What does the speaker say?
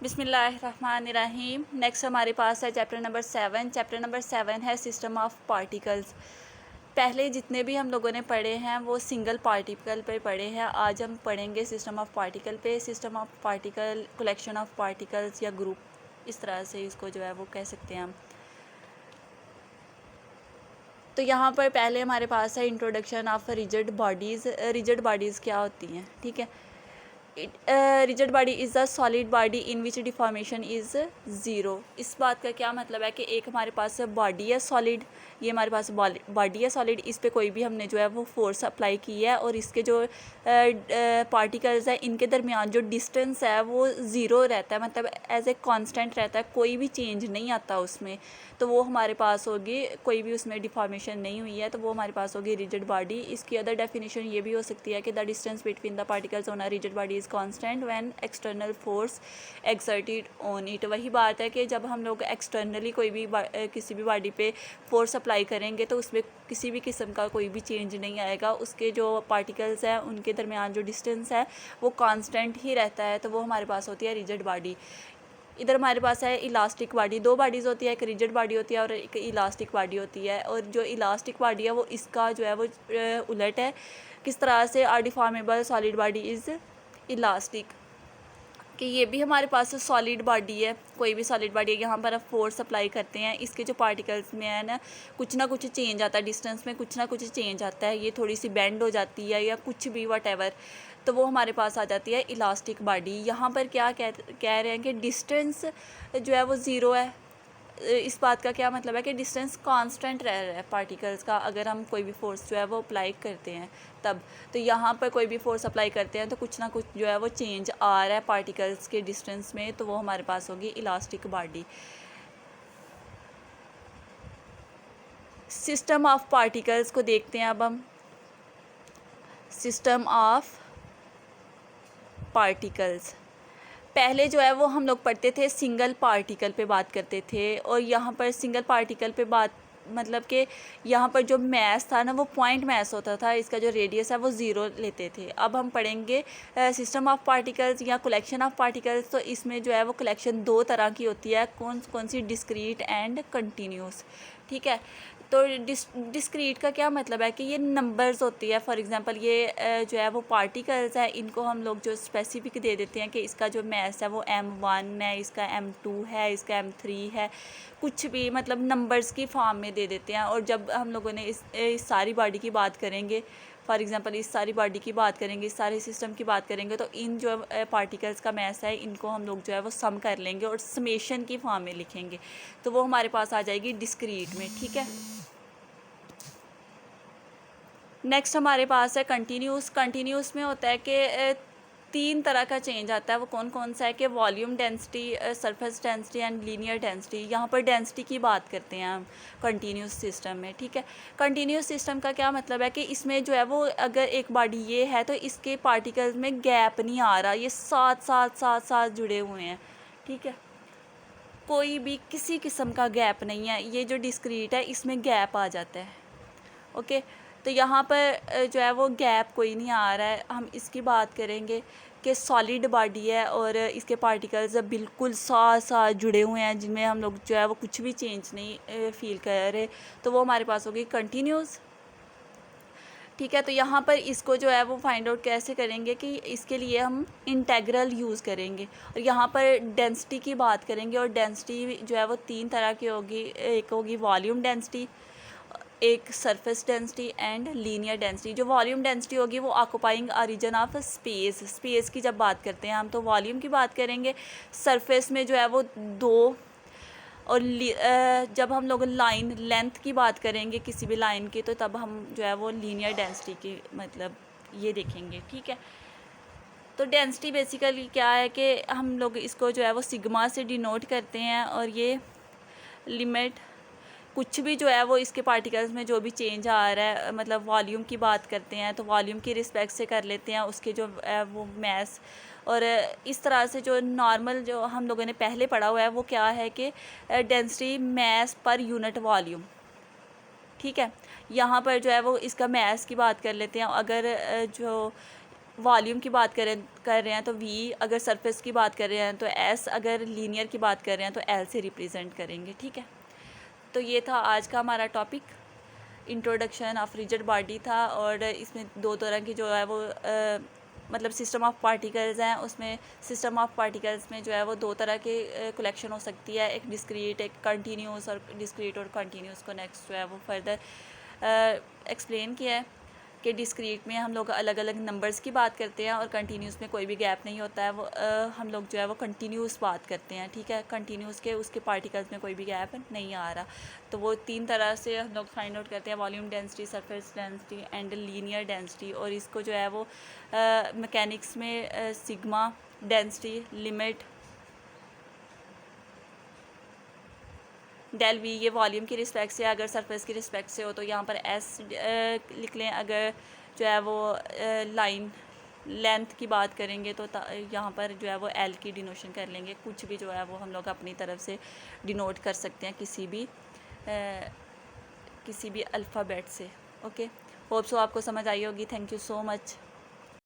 बिस्मिल्लाहिर्रहमानिर्रहीम। नेक्स्ट हमारे पास है चैप्टर नंबर 7। चैप्टर नंबर 7 है सिस्टम ऑफ पार्टिकल्स। पहले जितने भी हम लोगों ने पढ़े हैं वो सिंगल पार्टिकल पे पढ़े हैं। आज हम पढ़ेंगे सिस्टम ऑफ पार्टिकल पे। System of particle collection of particles या ग्रुप, इस तरह से इसको जो है वो कह सकते हैं हम। तो यहाँ पर पहले हमारे पास है introduction of rigid bodies. Rigid bodies क्या होती हैं, ठीक है। Rigid body is a solid body in which deformation is zero. इस बात का क्या मतलब है कि एक हमारे पास बॉडी है सॉलिड, ये हमारे पास बॉडी है सॉलिड, इस पे कोई भी हमने जो है वो फोर्स अप्लाई की है और इसके जो पार्टिकल्स है इनके दरमियान जो डिस्टेंस है वो ज़ीरो रहता है, मतलब एज ए कांस्टेंट रहता है, कोई भी चेंज नहीं आता उसमें। तो वो हमारे पास होगी, कोई भी उसमें डिफॉर्मेशन नहीं हुई है, तो वो हमारे पास होगी रिजिड बॉडी। इसकी अदर डेफिनेशन ये भी हो सकती है कि the distance between the particles on a rigid body is constant when external force exerted on it. वही बात है कि जब हम लोग एक्सटर्नली कोई भी किसी भी बॉडी पे फोर्स अप्लाई करेंगे तो उसमें किसी भी किस्म का कोई भी चेंज नहीं आएगा, उसके जो पार्टिकल्स हैं उनके दरमियान जो डिस्टेंस है वो कांस्टेंट ही रहता है, तो वो हमारे पास होती है रिजिड बॉडी। इधर हमारे पास है इलास्टिक बॉडी। दो बॉडीज़ होती है, एक रिजिड बॉडी होती है और एक इलास्टिक बॉडी होती है। और जो इलास्टिक बॉडी है वो इसका जो है वो उलट है। किस तरह से? Are deformable solid body is elastic, कि ये भी हमारे पास सॉलिड बॉडी है, कोई भी सॉलिड बॉडी है, यहाँ पर आप फोर्स अप्लाई करते हैं, इसके जो पार्टिकल्स में है ना कुछ चेंज आता है, डिस्टेंस में कुछ ना कुछ चेंज आता है, ये थोड़ी सी बेंड हो जाती है या कुछ भी वट, तो वो हमारे पास आ जाती है इलास्टिक बॉडी। यहाँ पर क्या कह रहे हैं कि डिस्टेंस जो है वो ज़ीरो है। इस बात का क्या मतलब है कि डिस्टेंस कांस्टेंट रह रहा है पार्टिकल्स का, अगर हम कोई भी फोर्स जो है वो अप्लाई करते हैं तब। तो यहाँ पर कोई भी फोर्स अप्लाई करते हैं तो कुछ ना कुछ जो है वो चेंज आ रहा है पार्टिकल्स के डिस्टेंस में, तो वो हमारे पास होगी elastic body. System of particles को देखते हैं अब हम। सिस्टम ऑफ पार्टिकल्स पहले जो है वो हम लोग पढ़ते थे सिंगल पार्टिकल पे बात करते थे, और यहाँ पर सिंगल पार्टिकल पे बात मतलब कि यहाँ पर जो मैस था ना वो पॉइंट मैस होता था, इसका जो रेडियस है वो ज़ीरो लेते थे। अब हम पढ़ेंगे सिस्टम ऑफ पार्टिकल्स या कलेक्शन ऑफ पार्टिकल्स। तो इसमें जो है वो कलेक्शन दो तरह की होती है, कौन सी? डिस्क्रीट एंड कंटिन्यूस, ठीक है। तो डिस्क्रीट का क्या मतलब है कि ये नंबर्स होती है। फॉर एग्जांपल ये जो है वो पार्टिकल्स है, इनको हम लोग जो स्पेसिफिक दे देते हैं कि इसका जो मैस है वो m1 है, इसका m2 है, इसका m3 है, कुछ भी मतलब नंबर्स की फॉर्म में दे देते हैं। और जब हम लोगों ने इस सारी बॉडी की बात करेंगे, फॉर एग्जांपल इस सारी बॉडी की बात करेंगे, इस सारे सिस्टम की बात करेंगे, तो इन जो पार्टिकल्स का मैस है इनको हम लोग जो है वो सम कर लेंगे और समेशन की फॉर्म में लिखेंगे, तो वो हमारे पास आ जाएगी डिस्क्रीट में, ठीक है। नेक्स्ट हमारे पास है कंटिन्यूस। कंटिन्यूस में होता है कि तीन तरह का चेंज आता है। वो कौन कौन सा है कि volume density, surface density and linear density. यहाँ पर डेंसिटी की बात करते हैं हम कंटिन्यूस सिस्टम में, ठीक है। कंटिन्यूस सिस्टम का क्या मतलब है कि इसमें जो है वो अगर एक बॉडी ये है तो इसके पार्टिकल्स में गैप नहीं आ रहा, ये साथ साथ साथ साथ जुड़े हुए हैं, ठीक है। कोई भी किसी किस्म का गैप नहीं है। ये जो डिस्क्रीट है इसमें गैप आ जाता है, ओके। तो यहाँ पर जो है वो गैप कोई नहीं आ रहा है। हम इसकी बात करेंगे कि सॉलिड बॉडी है और इसके पार्टिकल्स बिल्कुल साथ साथ जुड़े हुए हैं, जिनमें हम लोग जो है वो कुछ भी चेंज नहीं फील कर रहे, तो वो हमारे पास होगी कंटिन्यूस, ठीक है। तो यहाँ पर इसको जो है वो फाइंड आउट कैसे करेंगे कि इसके लिए हम इंटेग्रल यूज़ करेंगे और यहाँ पर डेंसिटी की बात करेंगे। और डेंसिटी जो है वो तीन तरह की होगी, एक होगी वॉल्यूम डेंसिटी, एक surface density and linear density. जो वॉल्यूम डेंसिटी होगी वो occupying a region of space की जब बात करते हैं हम तो वॉल्यूम की बात करेंगे। सरफेस में जो है वो दो, और जब हम लोग लाइन लेंथ की बात करेंगे किसी भी लाइन की तो तब हम जो है वो लीनियर डेंसिटी की मतलब ये देखेंगे, ठीक है। तो डेंसिटी बेसिकली क्या है कि हम लोग इसको जो है वो सिग्मा से डिनोट करते हैं, और ये लिमिट कुछ भी जो है वो इसके पार्टिकल्स में जो भी चेंज आ रहा है, मतलब वॉल्यूम की बात करते हैं तो वॉल्यूम की रिस्पेक्ट से कर लेते हैं उसके जो वो मैस। और इस तरह से जो नॉर्मल जो हम लोगों ने पहले पढ़ा हुआ है वो क्या है कि density mass per unit volume, ठीक है। यहाँ पर जो है वो इसका मैस की बात कर लेते हैं। अगर जो वॉल्यूम की बात कर रहे हैं तो वी, अगर सरफेस की बात कर रहे हैं तो एस, अगर लीनियर की बात कर रहे हैं तो एल से रिप्रेजेंट करेंगे। ठीक है, तो ये था आज का हमारा topic, introduction of rigid body था। और इसमें दो तरह की जो है वो मतलब सिस्टम ऑफ पार्टिकल्स हैं, उसमें सिस्टम ऑफ पार्टिकल्स में जो है वो दो तरह के कलेक्शन हो सकती है, एक डिस्क्रीट, एक कंटिन्यूस। और डिस्क्रीट और कंटिन्यूस को नेक्स्ट जो है वो फर्दर एक्सप्लेन किया है कि डिस्क्रीट में हम लोग अलग अलग नंबर्स की बात करते हैं और कंटिन्यूस में कोई भी गैप नहीं होता है, वो हम लोग जो है वो कंटिन्यूस बात करते हैं। ठीक है, कंटिन्यूस के उसके पार्टिकल्स में कोई भी गैप नहीं आ रहा। तो वो तीन तरह से हम लोग फाइंड आउट करते हैं, volume density, surface density and linear density. और इसको जो है वो मैकेनिक्स में sigma density, limit, del V ये वॉल्यूम की रिस्पेक्ट से, अगर सरफेस की रिस्पेक्ट से हो तो यहाँ पर एस लिख लें। अगर जो है वो लाइन लेंथ की बात करेंगे तो यहाँ पर जो है वो एल की डिनोशन कर लेंगे। कुछ भी जो है वो हम लोग अपनी तरफ से डिनोट कर सकते हैं किसी भी अल्फ़ाबेट से। ओके, होप सो आपको समझ आई होगी। Thank you so much.